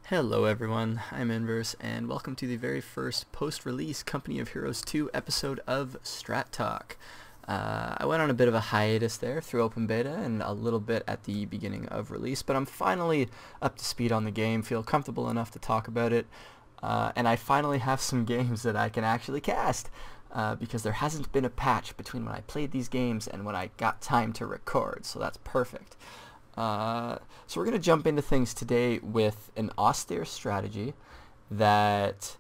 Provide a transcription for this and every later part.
Hello everyone, I'm Inverse, and welcome to the very first post-release Company of Heroes 2 episode of StratTalk. I went on a bit of a hiatus there through open beta and a little bit at the beginning of release, but I'm finally up to speed on the game, feel comfortable enough to talk about it, and I finally have some games that I can actually cast, because there hasn't been a patch between when I played these games and when I got time to record, so that's perfect. So we're going to jump into things today with an Ostheer strategy that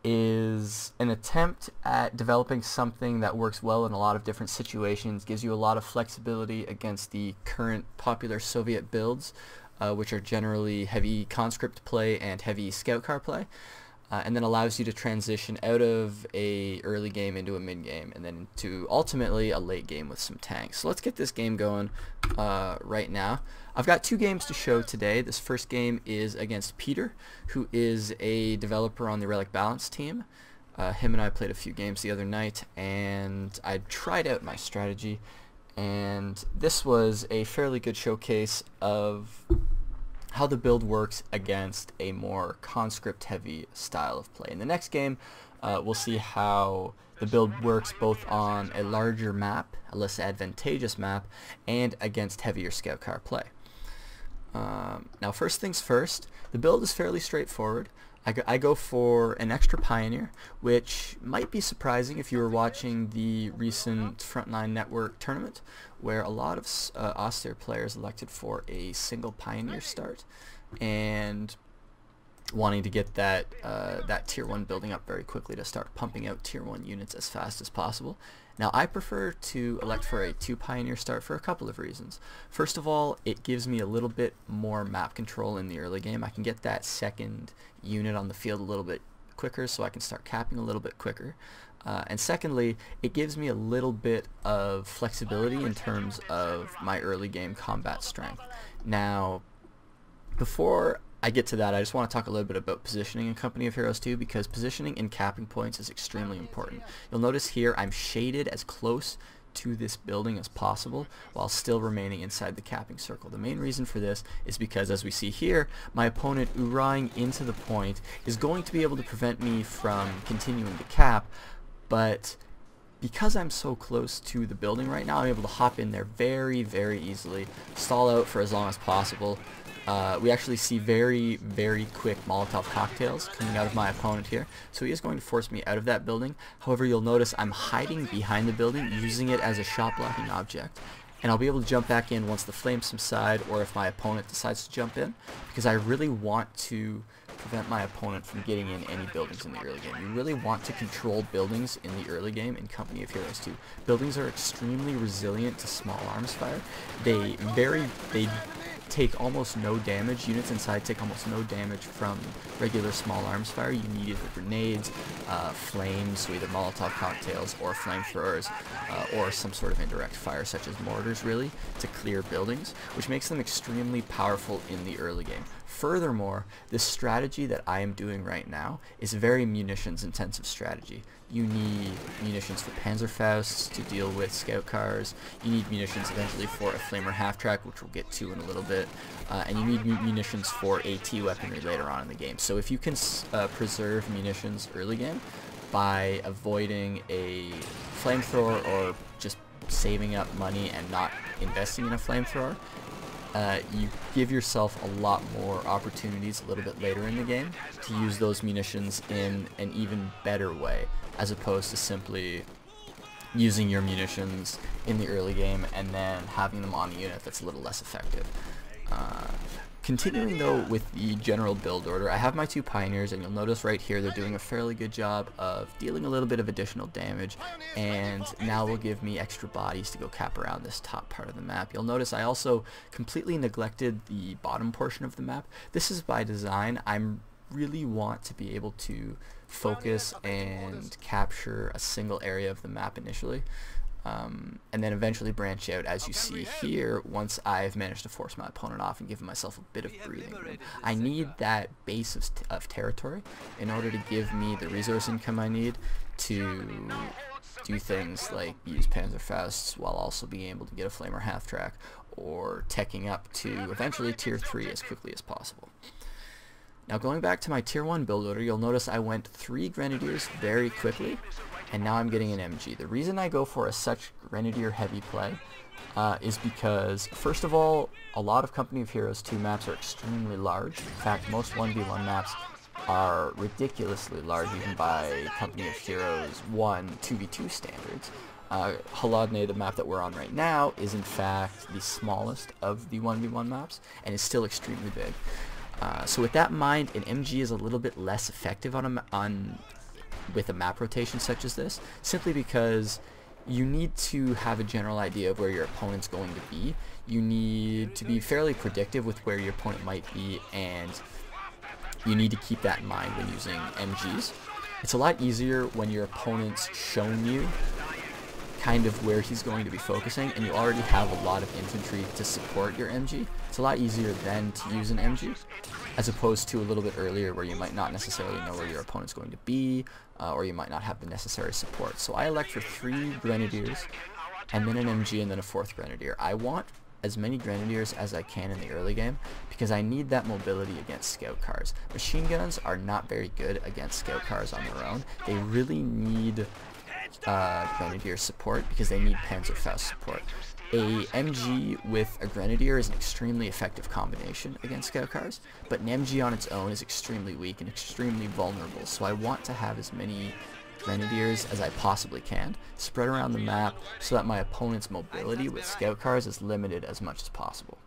is an attempt at developing something that works well in a lot of different situations, gives you a lot of flexibility against the current popular Soviet builds, which are generally heavy conscript play and heavy scout car play. And then allows you to transition out of a early game into a mid game and then into ultimately a late game with some tanks. So let's get this game going right now. I've got two games to show today. This first game is against Peter, who is a developer on the Relic Balance team. Him and I played a few games the other night, and I tried out my strategy, and this was a fairly good showcase of how the build works against a more conscript heavy style of play. In the next game, we'll see how the build works both on a larger map, a less advantageous map, and against heavier scout car play. Now first things first, the build is fairly straightforward. I go for an extra Pioneer, which might be surprising if you were watching the recent Frontline Network tournament, where a lot of Ostheer players elected for a single Pioneer start, and wanting to get that that Tier 1 building up very quickly to start pumping out Tier 1 units as fast as possible. Now I prefer to elect for a 2 Pioneer start for a couple of reasons. First of all, it gives me a little bit more map control in the early game. I can get that second unit on the field a little bit quicker, so I can start capping a little bit quicker. And secondly, it gives me a little bit of flexibility in terms of my early game combat strength. Now, before I get to that, I just want to talk a little bit about positioning in Company of Heroes 2, because positioning in capping points is extremely important. You'll notice here I'm shaded as close to this building as possible while still remaining inside the capping circle. The main reason for this is because, as we see here, my opponent oorahing into the point is going to be able to prevent me from continuing to cap, but because I'm so close to the building right now, I'm able to hop in there very, very easily, stall out for as long as possible. We actually see very, very quick Molotov cocktails coming out of my opponent here, so he is going to force me out of that building. However, you'll notice I'm hiding behind the building, using it as a shot blocking object, and I'll be able to jump back in once the flames subside, or if my opponent decides to jump in, because I really want to prevent my opponent from getting in any buildings in the early game. You really want to control buildings in the early game in Company of Heroes 2. Buildings are extremely resilient to small arms fire. They take almost no damage. Units inside take almost no damage from regular small arms fire. You need either grenades, flames, so either Molotov cocktails or flamethrowers, or some sort of indirect fire such as mortars, really, to clear buildings, which makes them extremely powerful in the early game. Furthermore, this strategy that I am doing right now is a very munitions intensive strategy. You need munitions for Panzerfausts to deal with scout cars, you need munitions eventually for a Flamer half-track, which we'll get to in a little bit, and you need munitions for AT weaponry later on in the game. So if you can preserve munitions early game by avoiding a flamethrower or just saving up money and not investing in a flamethrower, you give yourself a lot more opportunities a little bit later in the game to use those munitions in an even better way, as opposed to simply using your munitions in the early game and then having them on a unit that's a little less effective. Continuing though with the general build order, I have my 2 Pioneers, and you'll notice right here they're doing a fairly good job of dealing a little bit of additional damage, and now will give me extra bodies to go cap around this top part of the map. You'll notice I also completely neglected the bottom portion of the map. This is by design. I really want to be able to focus and capture a single area of the map initially, and then eventually branch out, as you see here, once I've managed to force my opponent off and give myself a bit of breathing room. I need that base of territory in order to give me the resource income I need to do things like use Panzerfausts while also being able to get a Flamer half-track, or teching up to eventually Tier 3 as quickly as possible. Now going back to my tier 1 build order, you'll notice I went 3 Grenadiers very quickly, and now I'm getting an MG. The reason I go for a such Grenadier heavy play is because, first of all, a lot of Company of Heroes 2 maps are extremely large. In fact, most 1v1 maps are ridiculously large, even by Company of Heroes 1 2v2 standards. Holodne, the map that we're on right now, is in fact the smallest of the 1v1 maps, and is still extremely big. So with that in mind, an MG is a little bit less effective with a map rotation such as this, simply because you need to have a general idea of where your opponent's going to be. You need to be fairly predictive with where your opponent might be, and you need to keep that in mind when using MGs. It's a lot easier when your opponent's shown you kind of where he's going to be focusing, and you already have a lot of infantry to support your MG. It's a lot easier then to use an MG, as opposed to a little bit earlier where you might not necessarily know where your opponent's going to be, or you might not have the necessary support. So I elect for 3 Grenadiers, and then an MG, and then a 4th Grenadier. I want as many Grenadiers as I can in the early game, because I need that mobility against scout cars. Machine guns are not very good against scout cars on their own. They really need Grenadier support, because they need Panzerfaust support. A MG with a Grenadier is an extremely effective combination against scout cars, but an MG on its own is extremely weak and extremely vulnerable, so I want to have as many Grenadiers as I possibly can spread around the map so that my opponent's mobility with scout cars is limited as much as possible.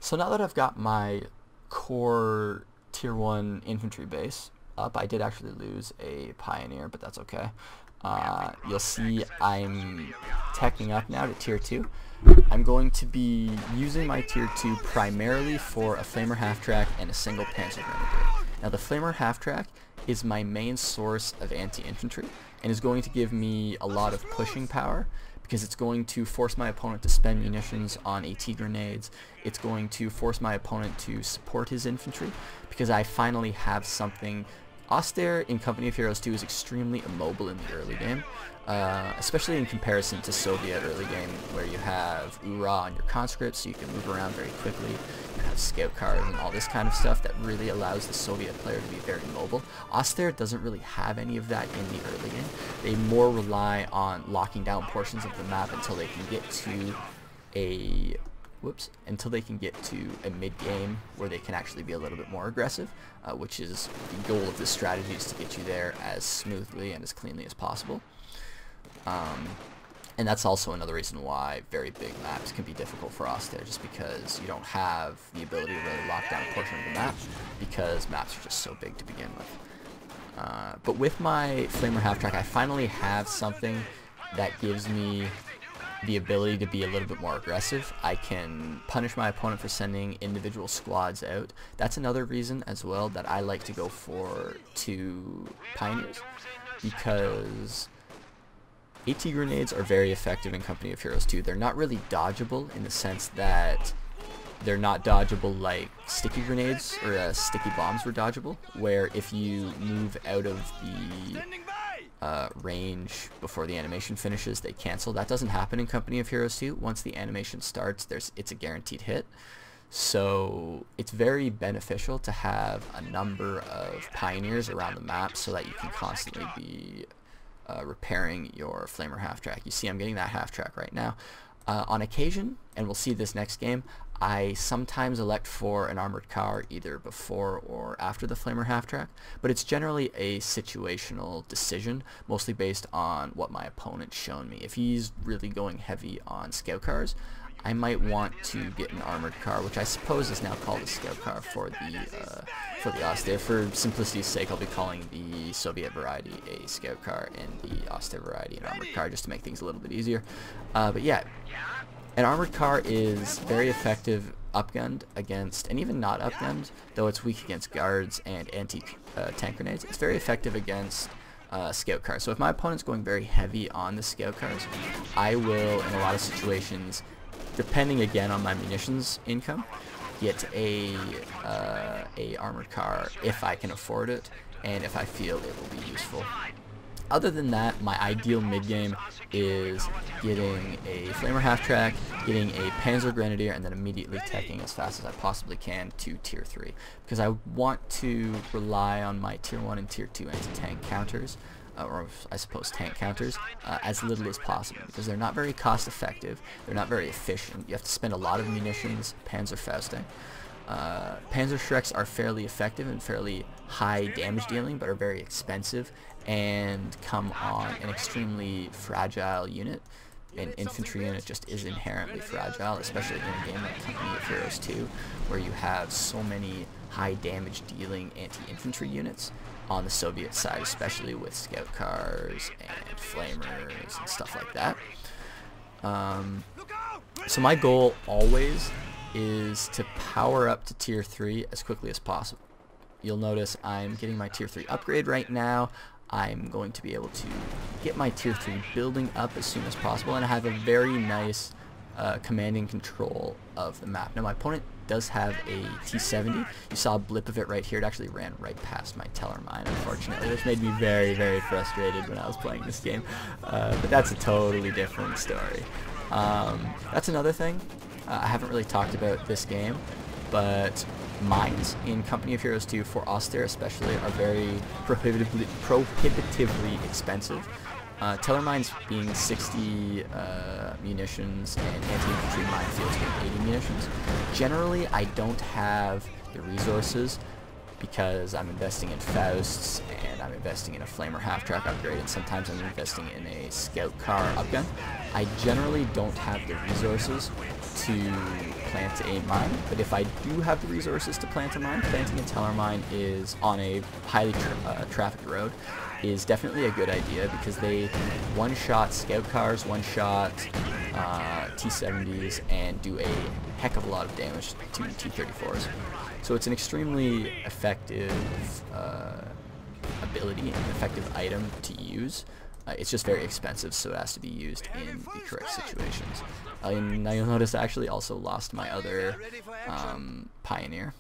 So now that I've got my core tier 1 infantry base up, I did actually lose a Pioneer, but that's okay. You'll see I'm teching up now to tier 2. I'm going to be using my tier 2 primarily for a Flamer half-track and a single Panzer Grenadier. Now the Flamer half-track is my main source of anti-infantry, and is going to give me a lot of pushing power, because it's going to force my opponent to spend munitions on AT grenades. It's going to force my opponent to support his infantry, because I finally have something. Ostheer in Company of Heroes 2 is extremely immobile in the early game, especially in comparison to Soviet early game, where you have URA on your conscripts, so you can move around very quickly. You have scout cars and all this kind of stuff that really allows the Soviet player to be very mobile. Ostheer doesn't really have any of that in the early game. They more rely on locking down portions of the map until they can get to a mid-game where they can actually be a little bit more aggressive, which is the goal of this strategy, is to get you there as smoothly and as cleanly as possible. And that's also another reason why very big maps can be difficult for Ostheer, just because you don't have the ability to really lock down a portion of the map, because maps are just so big to begin with. But with my Flamer half-track, I finally have something that gives me the ability to be a little bit more aggressive. I can punish my opponent for sending individual squads out. That's another reason as well that I like to go for 2 Pioneers, because AT grenades are very effective in Company of Heroes 2. They're not really dodgeable in the sense that they're not dodgeable like sticky grenades or sticky bombs were dodgeable, where if you move out of the range before the animation finishes, they cancel. That doesn't happen in Company of Heroes 2. Once the animation starts, it's a guaranteed hit. So it's very beneficial to have a number of Pioneers around the map so that you can constantly be repairing your Flamer half-track. You see I'm getting that half-track right now. On occasion, and we'll see this next game, I sometimes elect for an armored car either before or after the Flamer half-track, but it's generally a situational decision, mostly based on what my opponent's shown me. If he's really going heavy on scout cars, I might want to get an armored car, which I suppose is now called a scout car for the Ostheer. For simplicity's sake, I'll be calling the Soviet variety a scout car and the Ostheer variety an armored car, just to make things a little bit easier. But yeah, an armored car is very effective upgunned against, and even not upgunned, though it's weak against guards and anti-tank grenades, it's very effective against scout cars. So if my opponent's going very heavy on the scout cars, I will, in a lot of situations, depending again on my munitions income, get a armored car if I can afford it and if I feel it will be useful. Other than that, my ideal mid-game is getting a Flamer half-track, getting a Panzer Grenadier, and then immediately teching as fast as I possibly can to Tier 3. Because I want to rely on my Tier 1 and Tier 2 anti-tank counters, or I suppose tank counters, as little as possible. Because they're not very cost-effective, they're not very efficient. You have to spend a lot of munitions Panzerfausting. Panzer Shreks are fairly effective and fairly high damage dealing, but are very expensive and come on an extremely fragile unit. An infantry unit just is inherently fragile, especially in a game like Company of Heroes 2, where you have so many high damage dealing anti-infantry units on the Soviet side, especially with scout cars and flamers and stuff like that. So my goal always is to power up to Tier 3 as quickly as possible. You'll notice I'm getting my Tier 3 upgrade right now. I'm going to be able to get my Tier 3 building up as soon as possible, and I have a very nice command and control of the map. Now my opponent does have a T70. You saw a blip of it right here. It actually ran right past my teller mine, unfortunately, which made me very, very frustrated when I was playing this game. But that's a totally different story. That's another thing. I haven't really talked about this game, but mines in Company of Heroes 2 for Ostheer especially are very prohibitively expensive. Teller mines being 60 munitions and anti-infantry minefields being 80 munitions. Generally, I don't have the resources because I'm investing in Fausts and I'm investing in a Flamer half-track upgrade, and sometimes I'm investing in a scout car upgun. I generally don't have the resources to plant a mine, but if I do have the resources to plant a mine, planting a teller mine is on a highly trafficked road is definitely a good idea, because they one-shot scout cars, one-shot T70s, and do a heck of a lot of damage to T34s. So it's an extremely effective ability, an effective item to use. It's just very expensive, so it has to be used in the correct situations. Now you'll notice I actually also lost my other Pioneer.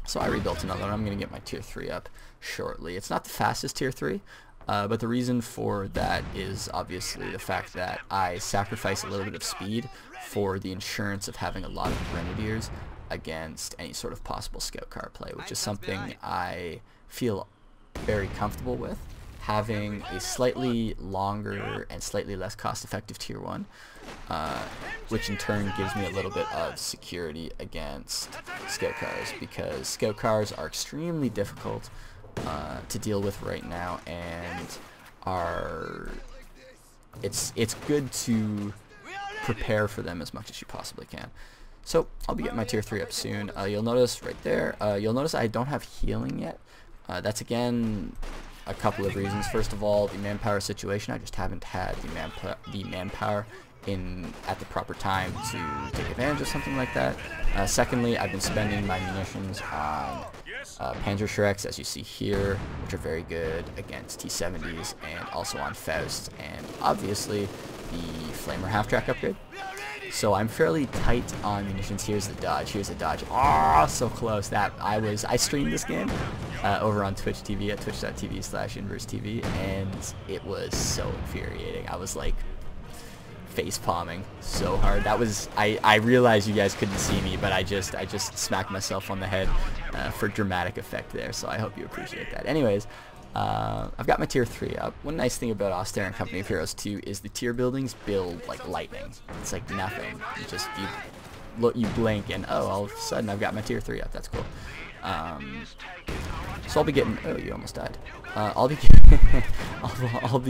So I rebuilt another one. I'm going to get my Tier 3 up shortly. It's not the fastest Tier 3, but the reason for that is obviously the fact that I sacrifice a little bit of speed for the insurance of having a lot of Grenadiers against any sort of possible scout car play, which is something I feel very comfortable with. Having a slightly longer and slightly less cost-effective Tier 1, which in turn gives me a little bit of security against scout cars, because scout cars are extremely difficult to deal with right now, and it's good to prepare for them as much as you possibly can. So I'll be getting my Tier 3 up soon. You'll notice right there, you'll notice I don't have healing yet. That's again a couple of reasons. First of all, the manpower situation. I just haven't had the manpower at the proper time to take advantage of something like that. Secondly, I've been spending my munitions on Panzer Shreks, as you see here, which are very good against T70s, and also on Faust, and obviously the Flamer half-track upgrade. So I'm fairly tight on munitions. Here's the dodge. Here's the dodge. Oh, so close. That I streamed this game over on Twitch TV at twitch.tv/InverseTV, and it was so infuriating. I was like face palming so hard. That was I realized you guys couldn't see me, but I just smacked myself on the head for dramatic effect there. So I hope you appreciate that. Anyways. I've got my Tier 3 up. One nice thing about Ostheer and Company of Heroes 2 is the tier buildings build like lightning. It's like nothing. You blink and oh, all of a sudden I've got my Tier 3 up. That's cool. So I'll be getting. Oh, you almost died. I'll be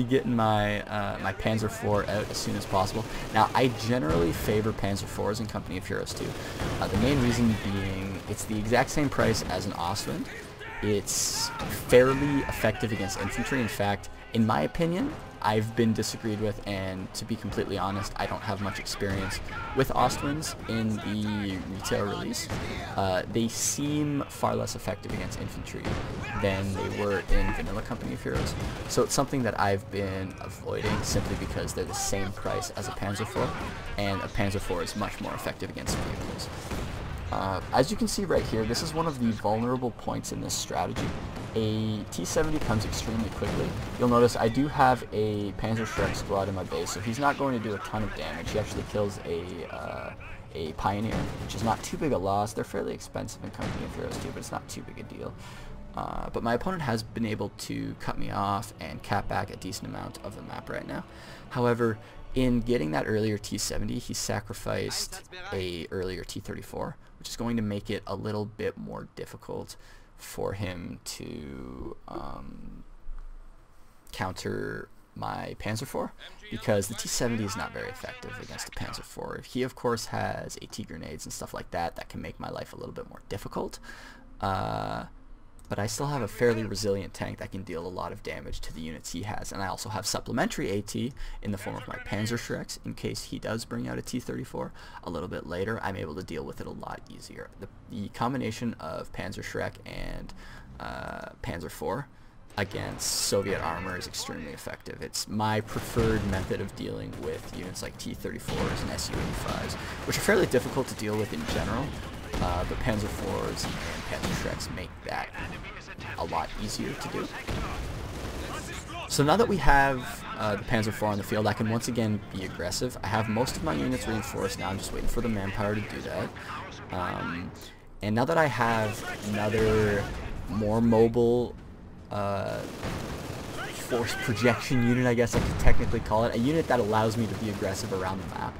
getting my my Panzer IV out as soon as possible. Now I generally favor Panzer IVs in Company of Heroes 2. The main reason being it's the exact same price as an Ostwind. It's fairly effective against infantry. In fact, in my opinion, I've been disagreed with, and to be completely honest, I don't have much experience with Ostwinds in the retail release. They seem far less effective against infantry than they were in vanilla Company of Heroes. So it's something that I've been avoiding simply because they're the same price as a Panzer IV, and a Panzer IV is much more effective against vehicles. As you can see right here, this is one of the vulnerable points in this strategy. A T70 comes extremely quickly. You'll notice I do have a Panzer squad in my base, so he's not going to do a ton of damage. He actually kills a Pioneer, which is not too big a loss. They're fairly expensive in Company of Heroes too, but it's not too big a deal. But my opponent has been able to cut me off and cap back a decent amount of the map right now. However, in getting that earlier T70, he sacrificed a earlier T34, which is going to make it a little bit more difficult for him to counter my Panzer IV, because the T70 is not very effective against the Panzer IV. He of course has AT grenades and stuff like that that can make my life a little bit more difficult, but I still have a fairly resilient tank that can deal a lot of damage to the units he has, and I also have supplementary AT in the form of my Panzer in case he does bring out a T34 a little bit later. I'm able to deal with it a lot easier. The combination of Panzer and Panzer IV against Soviet armor is extremely effective. It's my preferred method of dealing with units like T34s and Su-85s, which are fairly difficult to deal with in general, but Panzer IVs and Panzer make that a lot easier to do. So now that we have the Panzer IV on the field, I can once again be aggressive. I have most of my units reinforced now. I'm just waiting for the manpower to do that. And now that I have another more mobile force projection unit, I guess I could technically call it, a unit that allows me to be aggressive around the map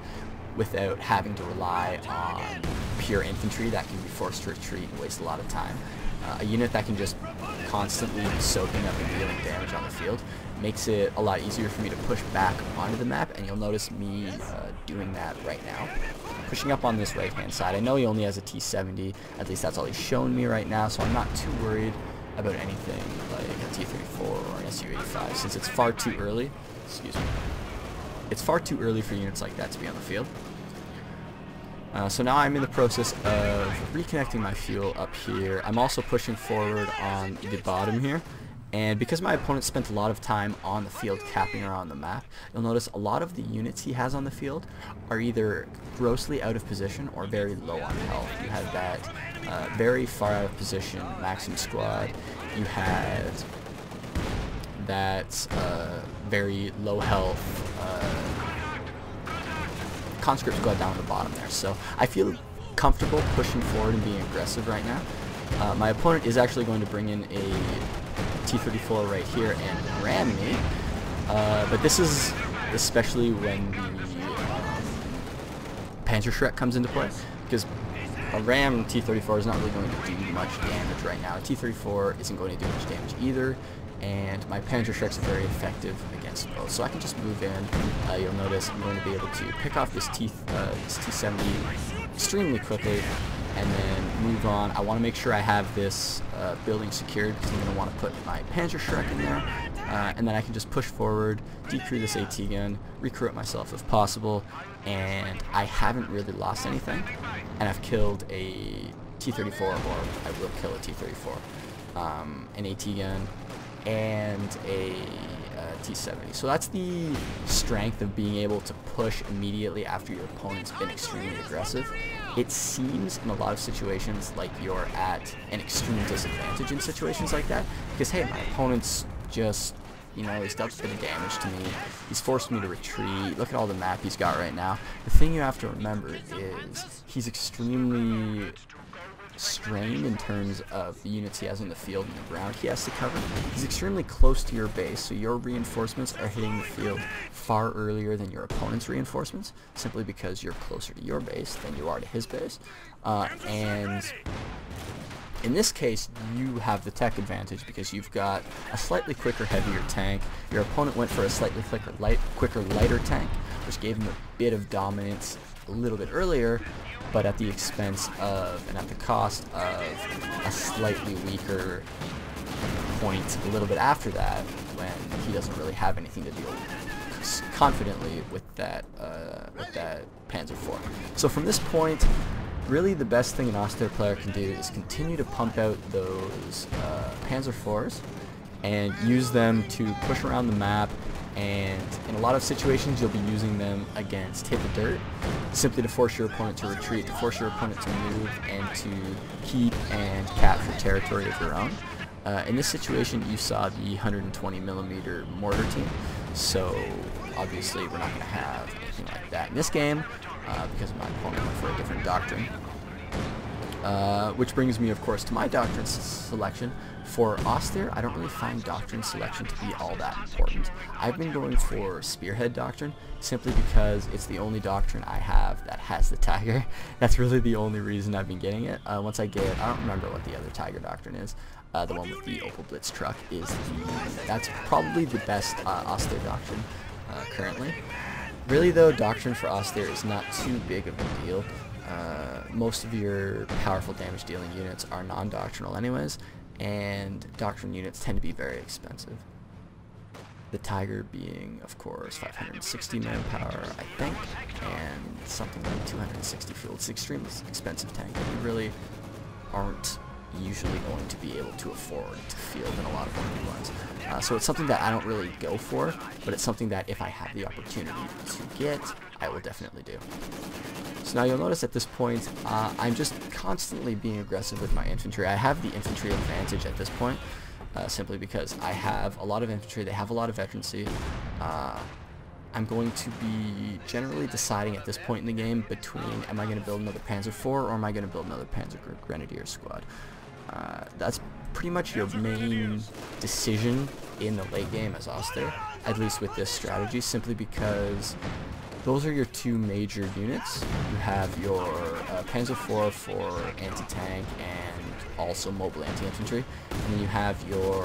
without having to rely on pure infantry that can be forced to retreat and waste a lot of time. A unit that can just constantly be soaking up and dealing damage on the field makes it a lot easier for me to push back onto the map, and you'll notice me doing that right now. Pushing up on this right hand side. I know he only has a T70, at least that's all he's shown me right now, so I'm not too worried about anything like a T34 or an Su-85, since it's far too early. Excuse me. It's far too early for units like that to be on the field. So now I'm in the process of reconnecting my fuel up here. I'm also pushing forward on the bottom here, and because my opponent spent a lot of time on the field capping around the map, you'll notice a lot of the units he has on the field are either grossly out of position or very low on health. You have that very far out of position Maxim squad. You had that very low health conscript squad down the bottom there. So I feel comfortable pushing forward and being aggressive right now. My opponent is actually going to bring in a T34 right here and ram me, but this is especially when the Panzer comes into play, because a ram T34 is not really going to do much damage right now. A T34 isn't going to do much damage either, and my Panzer are very effective against both. So I can just move in. You'll notice I'm going to be able to pick off this T70 extremely quickly, and then move on. I want to make sure I have this building secured, because I'm going to want to put my Panzer in there, and then I can just push forward, decrew this AT gun, recruit myself if possible, and I haven't really lost anything, and I've killed a T34, or I will kill a T34, an AT gun, and a T70. So that's the strength of being able to push immediately after your opponent's been extremely aggressive. It seems in a lot of situations like you're at an extreme disadvantage in situations like that, because hey, my opponent's just, you know, he's dealt a bit of damage to me, he's forced me to retreat, look at all the map he's got right now. The thing you have to remember is he's extremely strained in terms of the units he has in the field and the ground he has to cover. He's extremely close to your base, so your reinforcements are hitting the field far earlier than your opponent's reinforcements, simply because you're closer to your base than you are to his base. And in this case, you have the tech advantage because you've got a slightly quicker, heavier tank. Your opponent went for a slightly quicker, lighter tank, which gave him a bit of dominance a little bit earlier, but at the expense of, and at the cost of, a slightly weaker point a little bit after that, when he doesn't really have anything to deal confidently with that Panzer IV. So from this point, really the best thing an Ostheer player can do is continue to pump out those Panzer IVs and use them to push around the map, and in a lot of situations you'll be using them against hit the dirt, simply to force your opponent to retreat, to force your opponent to move, and to keep and capture territory of your own. In this situation, you saw the 120mm mortar team, so obviously we're not going to have anything like that in this game because my opponent went for a different doctrine. Which brings me, of course, to my doctrine selection. For Ostheer, I don't really find doctrine selection to be all that important. I've been going for Spearhead doctrine simply because it's the only doctrine I have that has the Tiger. That's really the only reason I've been getting it. Once I get, I don't remember what the other Tiger doctrine is. The one with the Opel Blitz truck that's probably the best Ostheer doctrine currently. Really though, doctrine for Ostheer is not too big of a deal. Most of your powerful damage dealing units are non-doctrinal anyways, and doctrine units tend to be very expensive. The Tiger being, of course, 560 manpower, I think, and something like 260 fuel. It's an extremely expensive tank that you really aren't usually going to be able to afford to field in a lot of army ones. So it's something that I don't really go for, but it's something that if I have the opportunity to get, I will definitely do. So now you'll notice at this point, I'm just constantly being aggressive with my infantry. I have the infantry advantage at this point, simply because I have a lot of infantry, they have a lot of veterancy. I'm going to be generally deciding at this point in the game between am I going to build another Panzer IV or am I going to build another Panzer Grenadier squad. That's pretty much your main decision in the late game as Ostheer, at least with this strategy, simply because those are your two major units. You have your Panzer IV for anti-tank and also mobile anti-infantry, and then you have your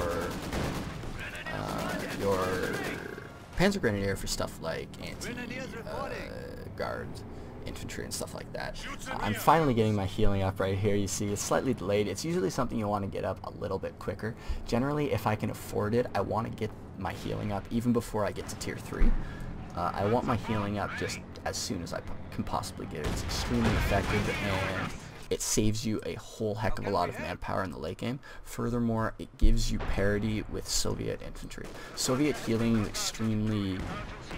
Panzer Grenadier for stuff like anti-guard infantry and stuff like that. I'm finally getting my healing up right here. You see it's slightly delayed. It's usually something you want to get up a little bit quicker. Generally, if I can afford it, I want to get my healing up even before I get to tier 3. I want my healing up just as soon as I can possibly get it. It's extremely effective and it saves you a whole heck of a lot of manpower in the late game. Furthermore, it gives you parity with Soviet infantry. Soviet healing is extremely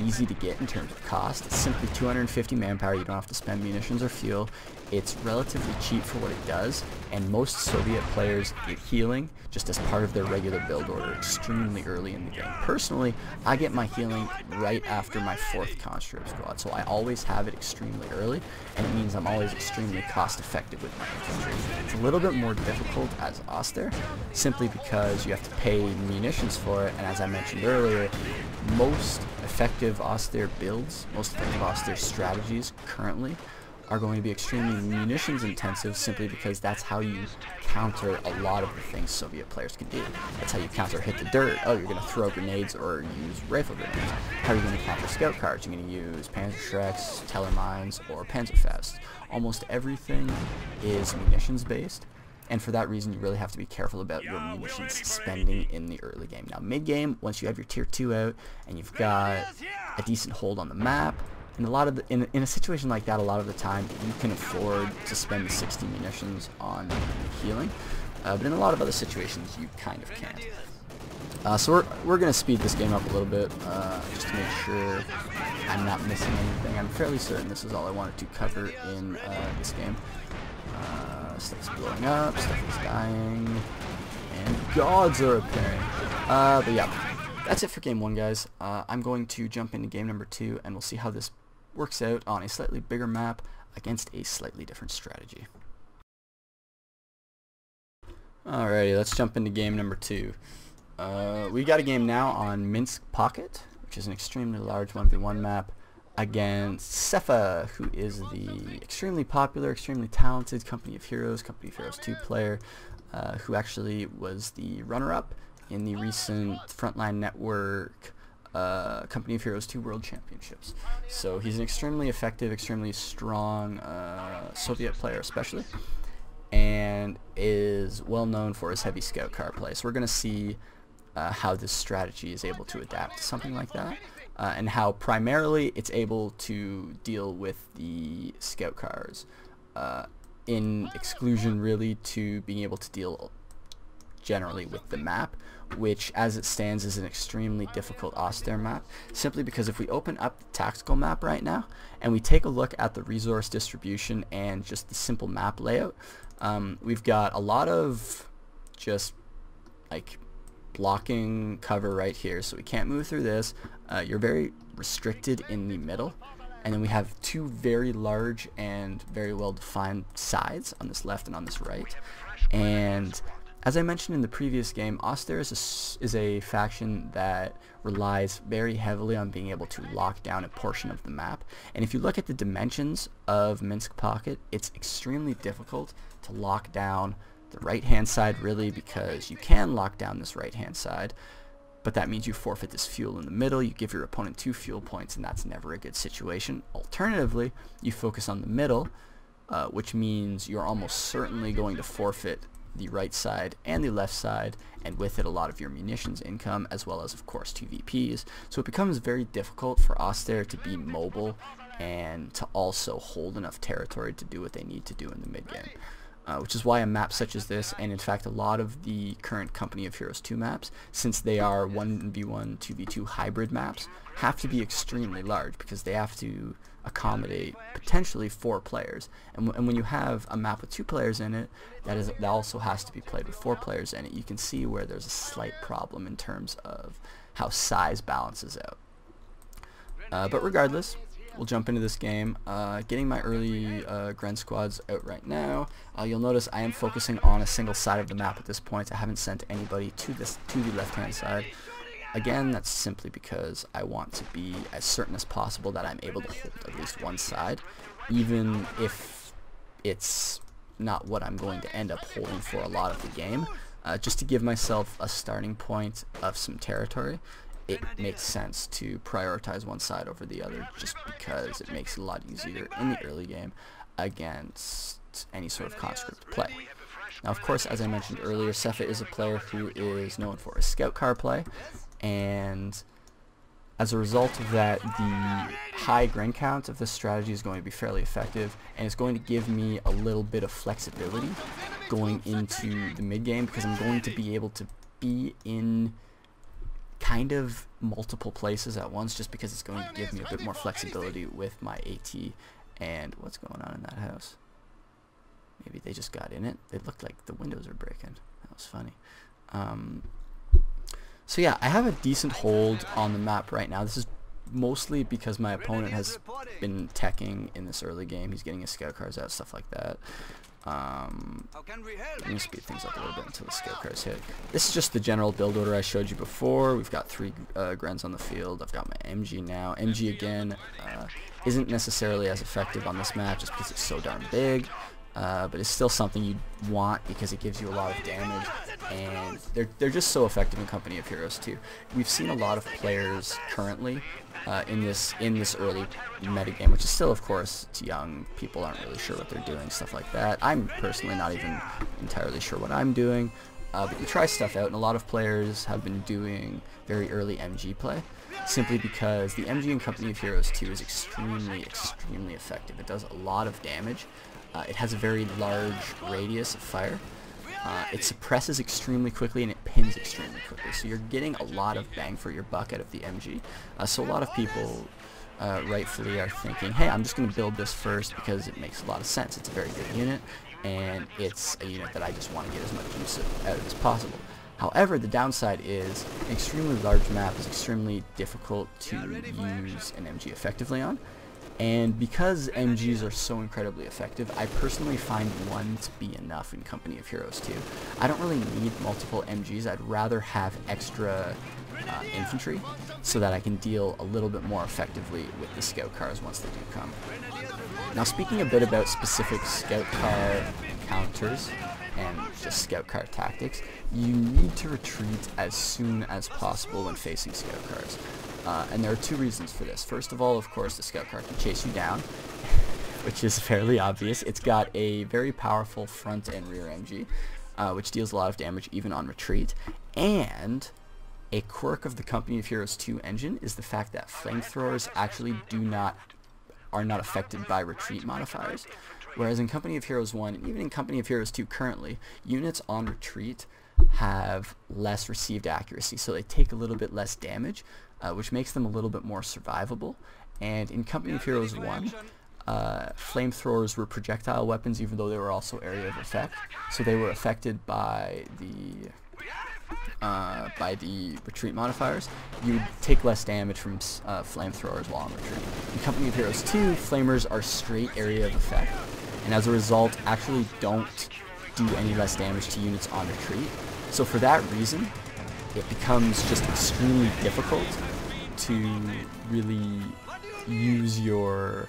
easy to get in terms of cost. It's simply 250 manpower. You don't have to spend munitions or fuel. It's relatively cheap for what it does, and most Soviet players get healing just as part of their regular build order extremely early in the game. Personally, I get my healing right after my 4th conscript squad, so I always have it extremely early, and it means I'm always extremely cost effective with my infantry. It's a little bit more difficult as Ostheer, simply because you have to pay munitions for it, and as I mentioned earlier, most effective Ostheer builds, most effective Ostheer strategies currently are going to be extremely munitions intensive, simply because that's how you counter a lot of the things Soviet players can do. That's how you counter hit the dirt. Oh, you're going to throw grenades or use rifle grenades. How are you going to counter scout cards? You're going to use Panzerschrecks, Tellermines, or Panzerfaust. Almost everything is munitions based, and for that reason you really have to be careful about your munitions spending in the early game. Now mid game, once you have your tier 2 out and you've got a decent hold on the map, in a situation like that, a lot of the time you can afford to spend the 60 munitions on healing, but in a lot of other situations you kind of can't. So we're going to speed this game up a little bit just to make sure I'm not missing anything. I'm fairly certain this is all I wanted to cover in this game. Stuff's blowing up, stuff is dying, and gods are appearing. But yeah, that's it for game 1, guys. I'm going to jump into game number 2, and we'll see how this works out on a slightly bigger map against a slightly different strategy. Alrighty, let's jump into game number 2. We got a game now on Minsk Pocket, which is an extremely large 1v1 map, against Cepha, who is the extremely popular, extremely talented Company of Heroes 2 player, who actually was the runner-up in the recent Frontline Network Company of Heroes 2 World Championships. So he's an extremely effective, extremely strong Soviet player especially, and is well known for his heavy scout car play. So we're going to see how this strategy is able to adapt to something like that, and how primarily it's able to deal with the scout cars in exclusion really to being able to deal generally with the map, which as it stands is an extremely difficult Ostheer map, simply because if we open up the tactical map right now and we take a look at the resource distribution and just the simple map layout, we've got a lot of just like blocking cover right here, so we can't move through this. You're very restricted in the middle, and then we have two very large and very well defined sides on this left and on this right. And as I mentioned in the previous game, Ostheer is a faction that relies very heavily on being able to lock down a portion of the map. And if you look at the dimensions of Minsk Pocket, it's extremely difficult to lock down the right hand side, really, because you can lock down this right hand side, but that means you forfeit this fuel in the middle, you give your opponent 2 fuel points, and that's never a good situation. Alternatively, you focus on the middle, which means you're almost certainly going to forfeit the right side and the left side, and with it a lot of your munitions income, as well as of course 2 VPs. So it becomes very difficult for Ostheer to be mobile and to also hold enough territory to do what they need to do in the mid game. Which is why a map such as this, and in fact a lot of the current Company of Heroes 2 maps, since they are 1v1, 2v2 hybrid maps, have to be extremely large because they have to accommodate potentially 4 players. And when you have a map with 2 players in it, that also has to be played with 4 players in it. You can see where there's a slight problem in terms of how size balances out. But regardless, we'll jump into this game. Getting my early Gren squads out right now. You'll notice I am focusing on a single side of the map at this point. I haven't sent anybody to the left-hand side. Again, that's simply because I want to be as certain as possible that I'm able to hold at least one side, even if it's not what I'm going to end up holding for a lot of the game. Just to give myself a starting point of some territory, it makes sense to prioritize one side over the other, just because it makes it a lot easier in the early game against any sort of conscript play. Now, of course, as I mentioned earlier, Cepha is a player who is known for his scout car play, and as a result of that, the high Gren count of this strategy is going to be fairly effective, and it's going to give me a little bit of flexibility going into the mid game, because I'm going to be able to be in kind of multiple places at once, just because it's going to give me a bit more flexibility with my AT. And what's going on in that house? Maybe they just got in it. It looked like the windows are breaking. That was funny. So yeah, I have a decent hold on the map right now. This is mostly because my opponent has been teching in this early game. He's getting his scout cars out, stuff like that. Let me speed things up a little bit until the scout cars hit. This is just the general build order I showed you before. We've got 3 Grens on the field. I've got my MG now. MG again isn't necessarily as effective on this map just because it's so darn big. But it's still something you want because it gives you a lot of damage, and they're just so effective in Company of Heroes too. We've seen a lot of players currently in this early metagame, which is still, of course, it's young. People aren't really sure what they're doing, stuff like that. I'm personally not even entirely sure what I'm doing, but you try stuff out, and a lot of players have been doing very early MG play, simply because the MG in Company of Heroes 2 is extremely effective. It does a lot of damage. It has a very large radius of fire. It suppresses extremely quickly, and it pins extremely quickly. So you're getting a lot of bang for your buck out of the MG. So a lot of people rightfully are thinking, hey, I'm just going to build this first because it makes a lot of sense. It's a very good unit, and it's a unit that I just want to get as much use out of as possible. However, the downside is an extremely large map is extremely difficult to use an MG effectively on. And because MGs are so incredibly effective, I personally find one to be enough in Company of Heroes 2. I don't really need multiple MGs. I'd rather have extra infantry so that I can deal a little bit more effectively with the scout cars once they do come. Now, speaking a bit about specific scout car counters and just scout car tactics, you need to retreat as soon as possible when facing scout cars. And there are 2 reasons for this. First of all, of course, the scout car can chase you down, which is fairly obvious. It's got a very powerful front and rear MG, which deals a lot of damage even on retreat. And a quirk of the Company of Heroes 2 engine is the fact that flamethrowers actually are not affected by retreat modifiers. Whereas in Company of Heroes 1, and even in Company of Heroes 2 currently, units on retreat have less received accuracy, so they take a little bit less damage, which makes them a little bit more survivable. And in Company of Heroes 1, flamethrowers were projectile weapons, even though they were also area of effect, so they were affected by the retreat modifiers. You would take less damage from flamethrowers while on retreat. In Company of Heroes 2, flamers are straight area of effect, and as a result actually don't do any less damage to units on retreat. So for that reason, it becomes just extremely difficult to really use your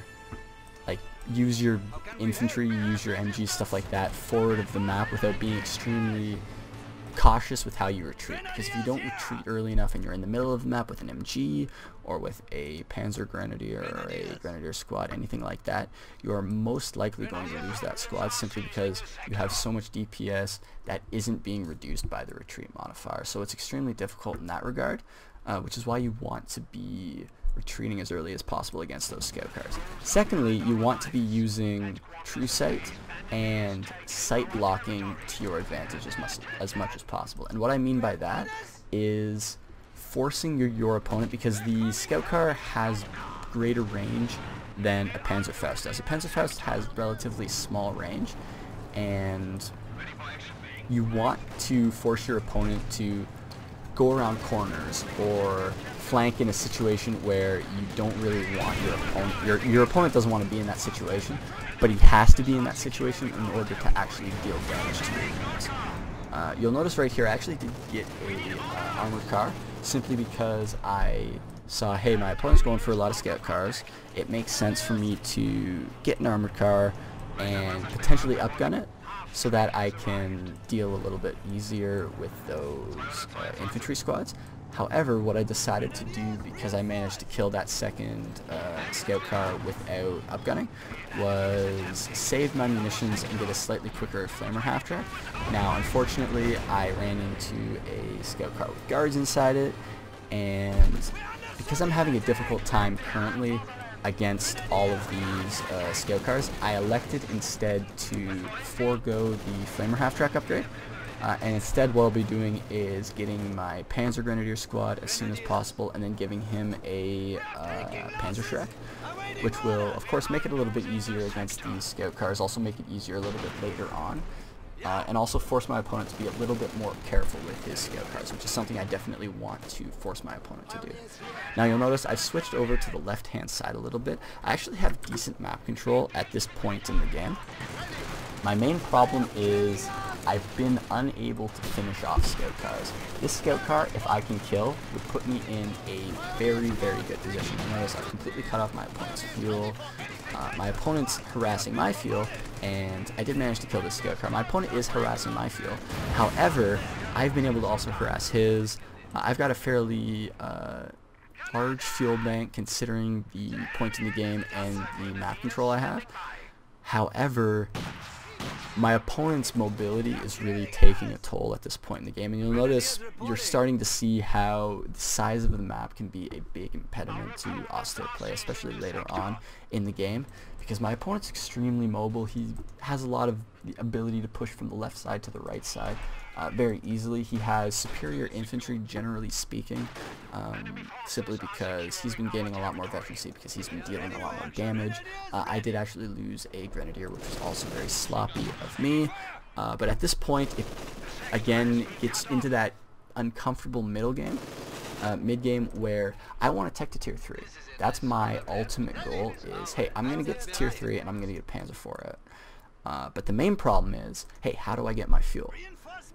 infantry, use your MG, stuff like that, forward of the map without being extremely cautious with how you retreat. Because if you don't retreat early enough and you're in the middle of the map with an MG or with a Panzer Grenadier or a Grenadier squad, anything like that, you are most likely going to lose that squad simply because you have so much DPS that isn't being reduced by the retreat modifier. So it's extremely difficult in that regard, which is why you want to be retreating as early as possible against those scout cars. Secondly, you want to be using true sight and sight blocking to your advantage as much as possible. And what I mean by that is forcing your opponent, because the scout car has greater range than a Panzerfaust does. A Panzerfaust has relatively small range, and you want to force your opponent to go around corners or flank in a situation where you don't really want your opponent. Your opponent doesn't want to be in that situation, but he has to be in that situation in order to actually deal damage to your units. You'll notice right here I actually did get a armored car simply because I saw, hey, my opponent's going for a lot of scout cars. It makes sense for me to get an armored car and potentially upgun it, so that I can deal a little bit easier with those infantry squads. However, what I decided to do, because I managed to kill that second scout car without upgunning, was save my munitions and get a slightly quicker flamer half-track. Now, unfortunately, I ran into a scout car with guards inside it, and because I'm having a difficult time currently against all of these scout cars, I elected instead to forego the flamer half-track upgrade, and instead what I'll be doing is getting my Panzer Grenadier squad as soon as possible and then giving him a Panzer Shrek, which will of course make it a little bit easier against these scout cars, also make it easier a little bit later on, and also force my opponent to be a little bit more careful with his scout cars, which is something I definitely want to force my opponent to do. Now you'll notice I've switched over to the left-hand side a little bit. I actually have decent map control at this point in the game. My main problem is I've been unable to finish off scout cars. This scout car, if I can kill, would put me in a very, very good position. You notice I've completely cut off my opponent's fuel. My opponent's harassing my fuel, and I did manage to kill this scout car. My opponent is harassing my fuel. However, I've been able to also harass his. I've got a fairly large fuel bank considering the point in the game and the map control I have. However, my opponent's mobility is really taking a toll at this point in the game, and you'll notice you're starting to see how the size of the map can be a big impediment to Ostheer play, especially later on in the game, because my opponent's extremely mobile. He has a lot of the ability to push from the left side to the right side very easily. He has superior infantry, generally speaking, simply because he's been gaining a lot more veterancy, because he's been dealing a lot more damage. I did actually lose a Grenadier, which was also very sloppy of me, but at this point it again gets into that uncomfortable mid game where I want to tech to tier 3. That's my ultimate goal, is, hey, I'm going to get to tier 3 and I'm going to get a Panzer IV out. But the main problem is, hey, how do I get my fuel?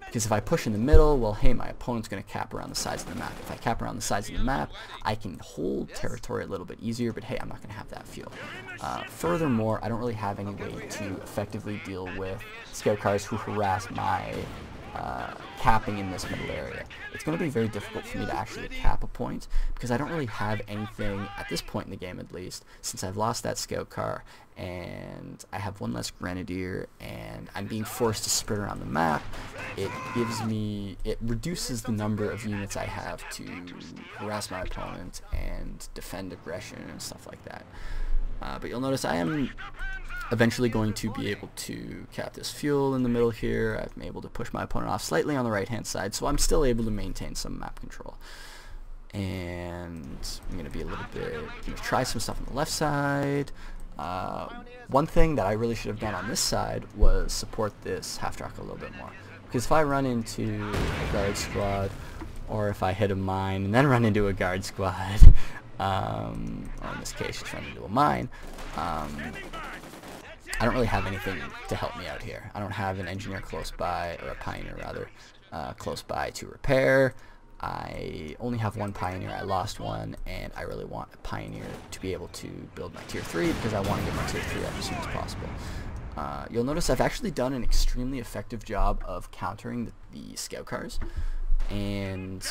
Because if I push in the middle, well, hey, my opponent's going to cap around the sides of the map. If I cap around the sides of the map, I can hold territory a little bit easier, but hey, I'm not going to have that fuel. Furthermore, I don't really have any way to effectively deal with scout cars who harass my capping in this middle area. It's going to be very difficult for me to actually cap a point, because I don't really have anything, at this point in the game at least, since I've lost that scout car, and I have one less Grenadier, and I'm being forced to spread around the map. It reduces the number of units I have to harass my opponent and defend aggression and stuff like that. But you'll notice I am eventually going to be able to cap this fuel in the middle here. I've been able to push my opponent off slightly on the right hand side, so I'm still able to maintain some map control. And I'm going to be a little bit, try some stuff on the left side. One thing that I really should have done on this side was support this half-track a little bit more. Because if I run into a guard squad, or if I hit a mine and then run into a guard squad, or in this case just run into a mine, I don't really have anything to help me out here. I don't have an engineer close by, or a pioneer rather, close by to repair. I only have one pioneer. I lost one, and I really want a pioneer to be able to build my tier 3 because I want to get my tier 3 up as soon as possible. You'll notice I've actually done an extremely effective job of countering the scout cars, and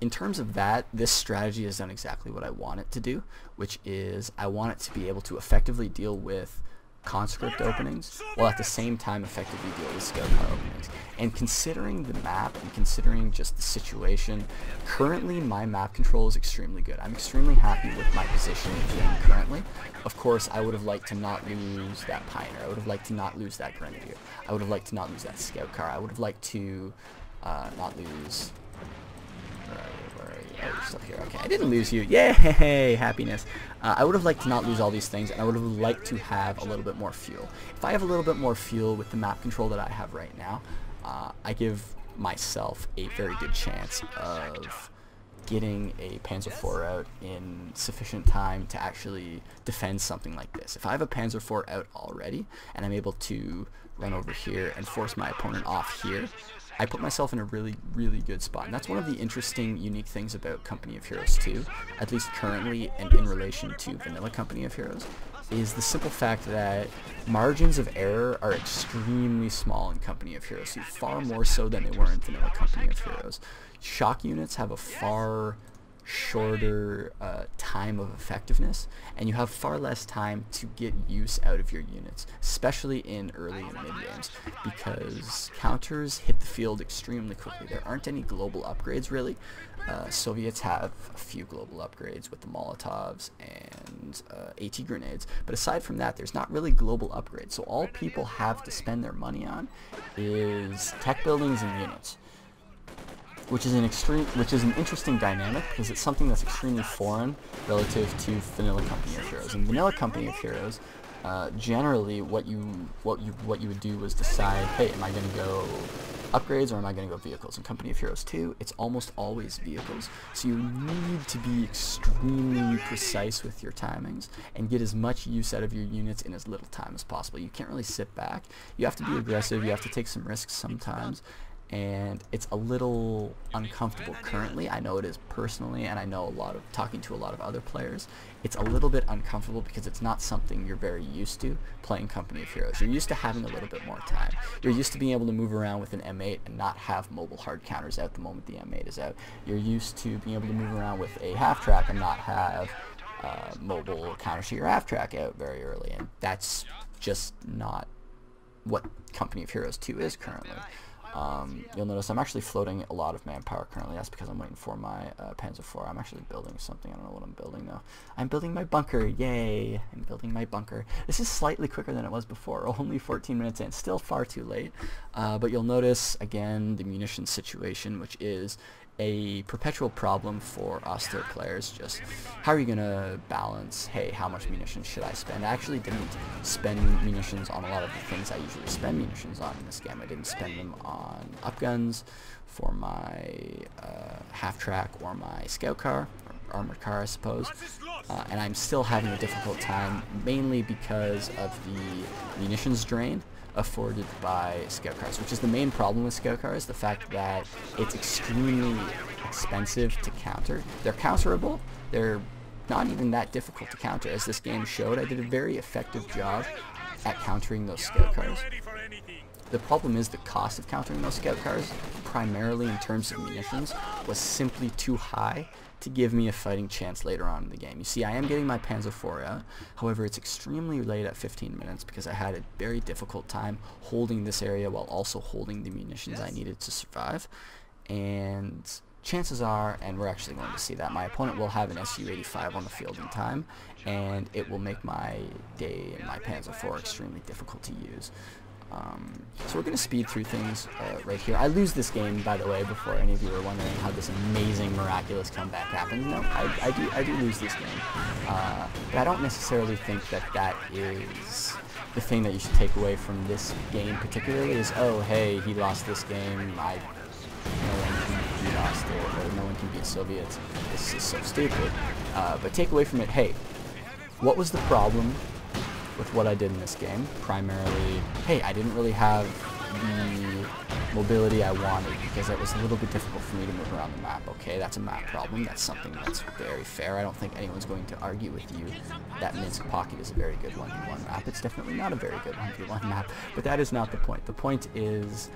in terms of that, this strategy has done exactly what I want it to do, which is I want it to be able to effectively deal with conscript openings while at the same time effectively deal with scout car openings. And considering the map and considering just the situation, currently my map control is extremely good. I'm extremely happy with my position currently. Of course, I would have liked to not lose that pioneer. I would have liked to not lose that grenadier. I would have liked to not lose that scout car. I would have liked to not lose... Oh, you're still here. Okay, I didn't lose you. Yay! Happiness. I would have liked to not lose all these things, and I would have liked to have a little bit more fuel. If I have a little bit more fuel with the map control that I have right now, I give myself a very good chance of getting a Panzer IV out in sufficient time to actually defend something like this. If I have a Panzer IV out already, and I'm able to run over here and force my opponent off here, I put myself in a really, really good spot. And that's one of the interesting, unique things about Company of Heroes 2, at least currently and in relation to vanilla Company of Heroes, is the simple fact that margins of error are extremely small in Company of Heroes 2, far more so than they were in vanilla Company of Heroes. Shock units have a far shorter time of effectiveness, and you have far less time to get use out of your units, especially in early and mid games, because counters hit the field extremely quickly. There aren't any global upgrades really. Soviets have a few global upgrades with the Molotovs and AT grenades, but aside from that, there's not really global upgrades. So all people have to spend their money on is tech buildings and units, which is an interesting dynamic because it's something that's extremely foreign relative to vanilla Company of Heroes. In vanilla Company of Heroes, generally what you would do was decide, hey, am I going to go upgrades or am I going to go vehicles? In Company of Heroes 2, it's almost always vehicles, so you need to be extremely precise with your timings and get as much use out of your units in as little time as possible. You can't really sit back. You have to be aggressive. You have to take some risks sometimes. And it's a little uncomfortable currently. I know it is personally, and I know talking to a lot of other players, it's a little bit uncomfortable because it's not something you're very used to playing Company of Heroes. You're used to having a little bit more time. You're used to being able to move around with an M8 and not have mobile hard counters out the moment the M8 is out. You're used to being able to move around with a half-track and not have mobile counters to your half-track out very early, and that's just not what Company of Heroes 2 is currently. You'll notice I'm actually floating a lot of manpower currently. That's because I'm waiting for my Panzer IV. I'm actually building something. I don't know what I'm building though. I'm building my bunker. Yay! I'm building my bunker. This is slightly quicker than it was before. Only 14 minutes in. Still far too late. But you'll notice again the munitions situation, which is a perpetual problem for Ostheer players. Just how are you gonna balance, hey, how much munitions should I spend? I actually didn't spend munitions on a lot of the things I usually spend munitions on in this game. I didn't spend them on upguns for my half-track or my scout car, or armored car I suppose, and I'm still having a difficult time, mainly because of the munitions drain afforded by scout cars, which is the main problem with scout cars, the fact that it's extremely expensive to counter. They're counterable, they're not even that difficult to counter. As this game showed, I did a very effective job at countering those scout cars. The problem is the cost of countering those scout cars, primarily in terms of munitions, was simply too high to give me a fighting chance later on in the game. You see, I am getting my Panzer IV out, however it's extremely late at 15 minutes because I had a very difficult time holding this area while also holding the munitions I needed to survive, and chances are, and we're actually going to see that, my opponent will have an Su-85 on the field in time, and it will make my day and my Panzer IV extremely difficult to use. So we're going to speed through things right here. I lose this game, by the way, before any of you are wondering how this amazing, miraculous comeback happens. No, I do lose this game. But I don't necessarily think that that is the thing that you should take away from this game particularly is, oh, hey, he lost this game, no one can beat Ostheer, or no one can beat Soviets. This is so stupid. But take away from it, hey, what was the problem with what I did in this game? Primarily, hey, I didn't really have the mobility I wanted because it was a little bit difficult for me to move around the map. Okay, that's a map problem. That's something that's very fair. I don't think anyone's going to argue with you that Minsk Pocket is a very good 1v1 map. It's definitely not a very good 1v1 map, but that is not the point. The point is,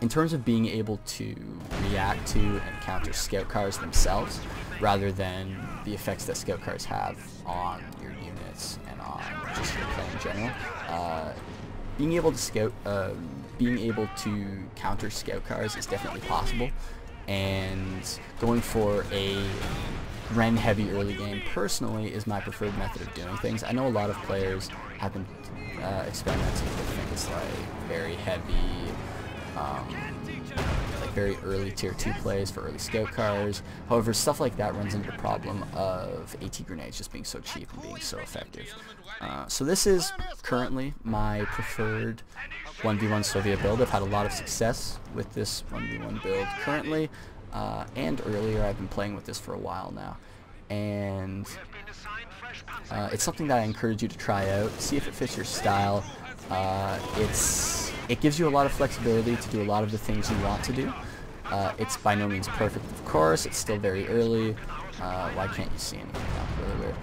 in terms of being able to react to and counter scout cars themselves, rather than the effects that scout cars have on your units and on just your play in general, being able to counter scout cars is definitely possible, and going for a Ren heavy early game personally is my preferred method of doing things. I know a lot of players have been experimenting with things like very heavy, like very early tier 2 plays for early scout cars. However, stuff like that runs into the problem of AT grenades just being so cheap and being so effective. So this is currently my preferred 1v1 Soviet build. I've had a lot of success with this 1v1 build currently, and earlier. I've been playing with this for a while now, and it's something that I encourage you to try out, see if it fits your style. It gives you a lot of flexibility to do a lot of the things you want to do. It's by no means perfect, of course. It's still very early. Why can't you see anything now? Really weird.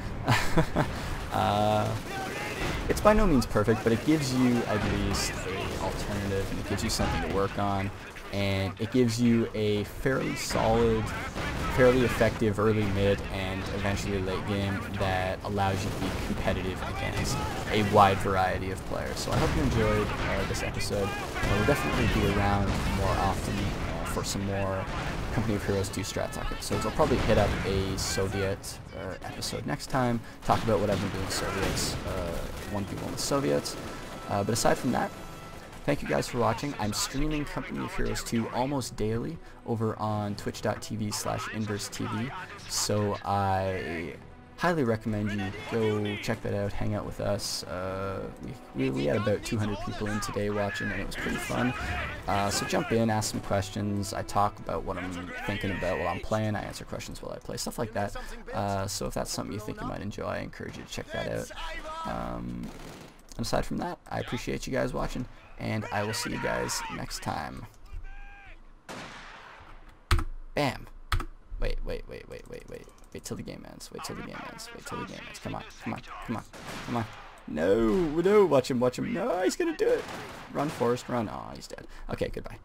It's by no means perfect, but it gives you at least an alternative, and it gives you something to work on, and it gives you a fairly solid, fairly effective early, mid, and eventually late game that allows you to be competitive against a wide variety of players. So I hope you enjoyed this episode. We'll definitely be around more often for some more Company of Heroes 2 StratTalk episodes. I'll probably hit up a Soviet episode next time, talk about what I've been doing with Soviets, 1v1 with Soviets. But aside from that, thank you guys for watching. I'm streaming Company of Heroes 2 almost daily over on twitch.tv/InverseTV, so I highly recommend you go check that out, hang out with us. We had about 200 people in today watching, and it was pretty fun. So jump in, ask some questions. I talk about what I'm thinking about while I'm playing. I answer questions while I play, stuff like that. So if that's something you think you might enjoy, I encourage you to check that out. And aside from that, I appreciate you guys watching, and I will see you guys next time. Bam. Wait till the game ends. Wait till the game ends. Come on. No, watch him. No, he's gonna do it. Run, Forrest, run. Oh, he's dead. Okay, goodbye.